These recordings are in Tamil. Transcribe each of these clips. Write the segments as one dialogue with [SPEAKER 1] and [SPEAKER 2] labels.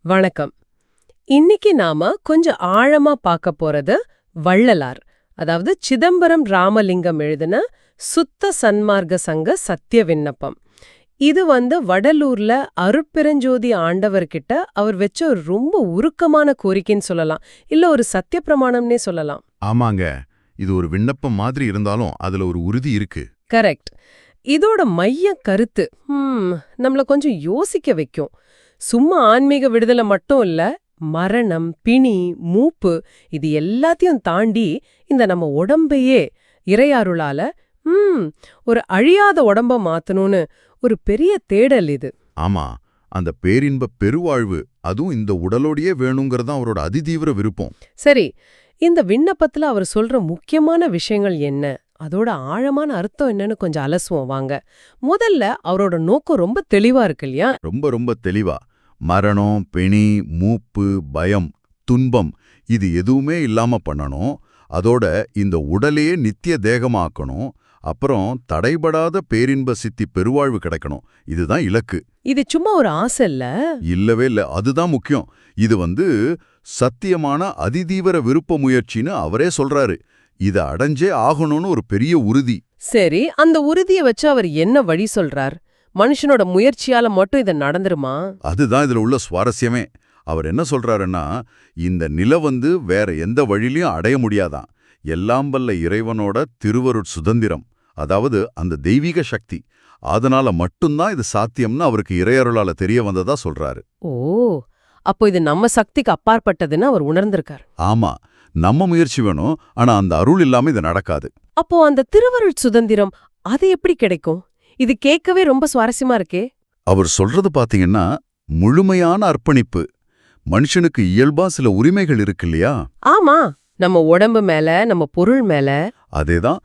[SPEAKER 1] வணக்கம். இன்னைக்கு நாம கொஞ்சம் ஆழமா பார்க்க போறது வள்ளலார், அதாவது சிதம்பரம் ராமலிங்கம் எழுதின சுத்த சன்மார்க்க சங்க சத்திய விண்ணப்பம். இது வடலூர்ல அருட்பெருஞ்சோதி ஆண்டவர்கிட்ட அவர் வச்ச ஒரு ரொம்ப உருக்கமான கோரிக்கைன்னு சொல்லலாம், இல்ல ஒரு சத்திய பிரமாணம்னே சொல்லலாம்.
[SPEAKER 2] ஆமாங்க, இது ஒரு விண்ணப்பம் மாதிரி இருந்தாலும் அதுல ஒரு உறுதி இருக்கு.
[SPEAKER 1] கரெக்ட். இதோட மைய கருத்து நம்மள கொஞ்சம் யோசிக்க வைக்கும். சும்மா ஆன்மீக விடுதலை மட்டும் இல்ல, மரணம், பிணி, மூப்பு இது எல்லாத்தையும் தாண்டி இந்த நம்ம உடம்பையே இறையாருளால ஒரு அழியாத உடம்ப மாத்தணும்னு ஒரு பெரிய தேடல் இது.
[SPEAKER 2] ஆமா, அந்த பேரின்ப பெருவாழ்வு அதுவும் இந்த உடலோடையே வேணுங்கிறதா அவரோட அதிதீவிர விருப்பம்.
[SPEAKER 1] சரி, இந்த விண்ணப்பத்துல அவர் சொல்ற முக்கியமான விஷயங்கள் என்ன, அதோட ஆழமான அர்த்தம் என்னன்னு கொஞ்சம் அலசுவோம் வாங்க. முதல்ல அவரோட நோக்கம் ரொம்ப தெளிவா இருக்கு இல்லையா?
[SPEAKER 2] ரொம்ப ரொம்ப தெளிவா. மரணம், பிணி, மூப்பு, பயம், துன்பம் இது எதுவுமே இல்லாம பண்ணணும். அதோட இந்த உடலையே நித்திய தேகமாக்கணும். அப்புறம் தடைபடாத பேரின்ப சித்தி பெருவாழ்வு கிடைக்கணும். இதுதான் இலக்கு.
[SPEAKER 1] இது சும்மா ஒரு ஆசை இல்ல.
[SPEAKER 2] இல்லவே இல்ல, அதுதான் முக்கியம். இது சத்தியமான அதிதீவிர விருப்ப முயற்சின்னு அவரே சொல்றாரு. இத அடைஞ்சே ஆகணும்னு ஒரு பெரிய உறுதி.
[SPEAKER 1] சரி, அந்த உறுதியை வச்சு அவர் என்ன வழி சொல்றார்? மனுஷனோட முயற்சியால மட்டும் இது நடந்துருமா?
[SPEAKER 2] அதுதான் இதுல உள்ள சுவாரஸ்யமே. அவர் என்ன சொல்றாருன்னா, இந்த நிலை வேற எந்த வழியிலையும் அடைய முடியாதான். எல்லாம் வல்ல இறைவனோட திருவருட் சுதந்திரம், அதாவது அந்த தெய்வீக சக்தி, அதனால மட்டும்தான் இது சாத்தியம்னு அவருக்கு இறையருளால தெரிய வந்ததா சொல்றாரு.
[SPEAKER 1] ஓ, அப்போ இது நம்ம சக்திக்கு அப்பாற்பட்டதுன்னு அவர் உணர்ந்திருக்கார்.
[SPEAKER 2] ஆமா, நம்ம முயற்சி வேணும், ஆனா அந்த அருள் இல்லாம இது நடக்காது.
[SPEAKER 1] அப்போ அந்த திருவருட் சுதந்திரம் அது எப்படி கிடைக்கும்? இது கேட்கவே ரொம்ப சுவாரஸ்யமா இருக்கே.
[SPEAKER 2] அவர் சொல்றது பாத்தீங்கன்னா முழுமையான அர்ப்பணிப்பு. மனுஷனுக்கு இயல்பா சில உரிமைகள் இருக்கு இல்லையா?
[SPEAKER 1] ஆமா, நம்ம உடம்பு மேல, நம்ம பொருள் மேல.
[SPEAKER 2] அதேதான்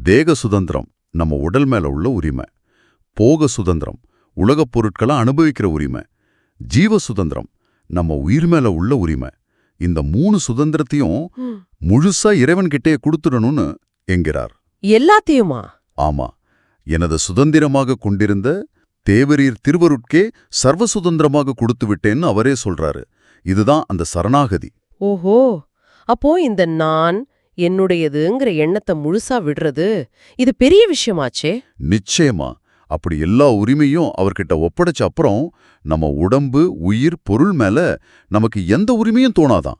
[SPEAKER 2] தேக சுதந்திரம், நம்ம உடல் மேல உள்ள உரிமை. போக சுதந்திரம், உலகப் பொருட்களை அனுபவிக்கிற உரிமை. ஜீவ சுதந்திரம், நம்ம உயிர் மேல உள்ள உரிமை. இந்த 3 சுதந்திரத்தையும் முழுசா இறைவன்கிட்டே கொடுத்துடணும்னு என்கிறார்.
[SPEAKER 1] எல்லாத்தையுமா?
[SPEAKER 2] ஆமா, எனது சுதந்திரமாக கொண்டிருந்த தேவரீர் திருவருட்கே சர்வ சுதந்திரமாக கொடுத்து விட்டேன்னு அவரே சொல்றாரு. இதுதான் அந்த சரணாகதி.
[SPEAKER 1] ஓஹோ, அப்போ இந்த நான் என்னுடையதுங்கிற எண்ணத்தை முழுசா விடுறது இது பெரிய விஷயமாச்சே.
[SPEAKER 2] நிச்சயமா. அப்படி எல்லா உரிமையும் அவர்கிட்ட ஒப்படைச்ச அப்புறம் நம்ம உடம்பு, உயிர், பொருள் மேல நமக்கு எந்த உரிமையும் தோணாதான்.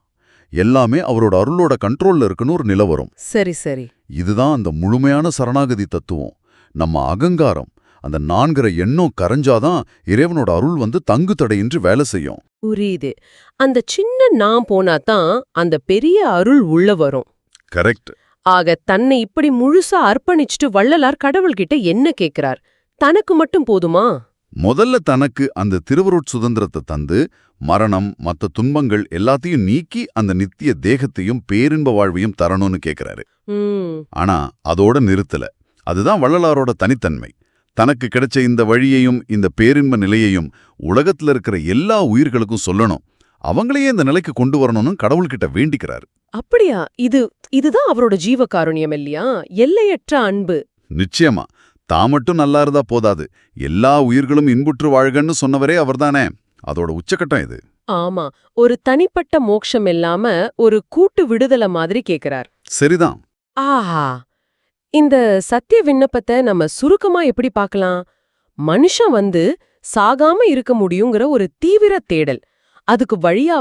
[SPEAKER 2] எல்லாமே அவரோட அருளோட கண்ட்ரோல்ல இருக்குன்னு ஒரு நிலை வரும்.
[SPEAKER 1] சரி சரி,
[SPEAKER 2] இதுதான் அந்த முழுமையான சரணாகதி தத்துவம். நம்ம அகங்காரம், அந்த நான்கிற எண்ணம் கரைஞ்சாதான் இறைவனோட அருள் தங்கு தடையின்றி வேலை செய்யும்.
[SPEAKER 1] புரியுது. அந்த சின்ன நான் போனாதான் அந்த பெரிய அருள் உள்ள வரும்.
[SPEAKER 2] கரெக்ட்.
[SPEAKER 1] ஆக தன்னை இப்படி முழுசா அர்ப்பணிச்சுட்டு வள்ளலார் கடவுள்கிட்ட என்ன கேட்கிறார்? தனக்கு மட்டும் போதுமா?
[SPEAKER 2] முதல்ல தனக்கு அந்த திருவருட் சுதந்திரத்தை தந்து, மரணம், மற்ற துன்பங்கள் எல்லாத்தையும் நீக்கி அந்த நித்திய தேகத்தையும் பேரின்ப வாழ்வையும் தரணும்னு கேட்கிறாரு. ஆனா அதோட நிறுத்தல. அதுதான் வள்ளலாரோட தனித்தன்மை. தனக்கு கிடைச்ச இந்த வழியையும் இந்த பேரின்ப நிலையையும் உலகத்துல இருக்கிற எல்லா உயிர்களுக்கும் சொல்லணும், அவங்களையே இந்த நிலைக்கு கொண்டு வரணும்னு கடவுள்கிட்ட வேண்டிக்கிறாரு.
[SPEAKER 1] அப்படியா? இதுதான் அவரோட ஜீவ காருண்யம் இல்லையா? எல்லையற்ற அன்பு.
[SPEAKER 2] நிச்சயமா. தான் மட்டும் நல்லா இருந்தா போதாது, எல்லா உயிர்களும் இன்புற்று வாழ்கன்னு சொன்னவரே அவர்தானே. அதோட உச்சக்கட்டம் இது.
[SPEAKER 1] ஆமா, ஒரு தனிப்பட்ட மோட்சம் இல்லாம ஒரு கூட்டு விடுதலை மாதிரி கேக்குறார்.
[SPEAKER 2] சரிதான்.
[SPEAKER 1] ஆஹா, இந்த சத்திய விண்ணப்பத்தை நம்ம சுருக்கமா எப்படி பார்க்கலாம்? மனுஷன் சாகாம இருக்க முடியுங்கிற ஒரு தீவிர தேடல், அதுக்கு வழியா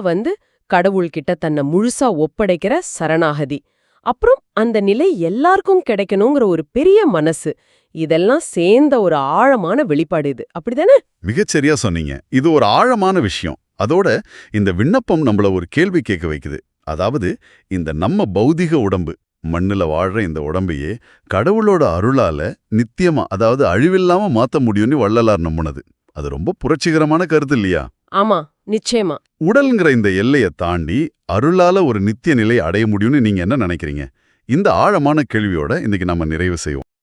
[SPEAKER 1] கடவுள்கிட்ட தன்னை முழுசா ஒப்படைக்கிற சரணாகதி, அப்புறம் அந்த நிலை எல்லாருக்கும் கிடைக்கணுங்கிற ஒரு பெரிய மனசு, இதெல்லாம் சேர்ந்த ஒரு ஆழமான வெளிப்பாடு இது. அப்படிதானே?
[SPEAKER 2] மிகச்சரியா சொன்னீங்க. இது ஒரு ஆழமான விஷயம். அதோட இந்த விண்ணப்பம் நம்மள ஒரு கேள்வி கேட்க வைக்குது. அதாவது இந்த நம்ம பௌதிக உடம்பு, மண்ணுல வாழ்ற இந்த உடம்பையே கடவுளோட அருளால நித்தியமா, அதாவது அழிவில்லாம மாத்த முடியும்னு வள்ளலார் நம்புனது. அது ரொம்ப புரட்சிகரமான கருத்து இல்லையா?
[SPEAKER 1] ஆமா, நிச்சயமா.
[SPEAKER 2] உடல்ங்கிற இந்த எல்லையை தாண்டி அருளால ஒரு நித்திய நிலை அடைய முடியும்னு நீங்க என்ன நினைக்கிறீங்க? இந்த ஆழமான கேள்வியோட இன்னைக்கு நம்ம நிறைவு செய்வோம்.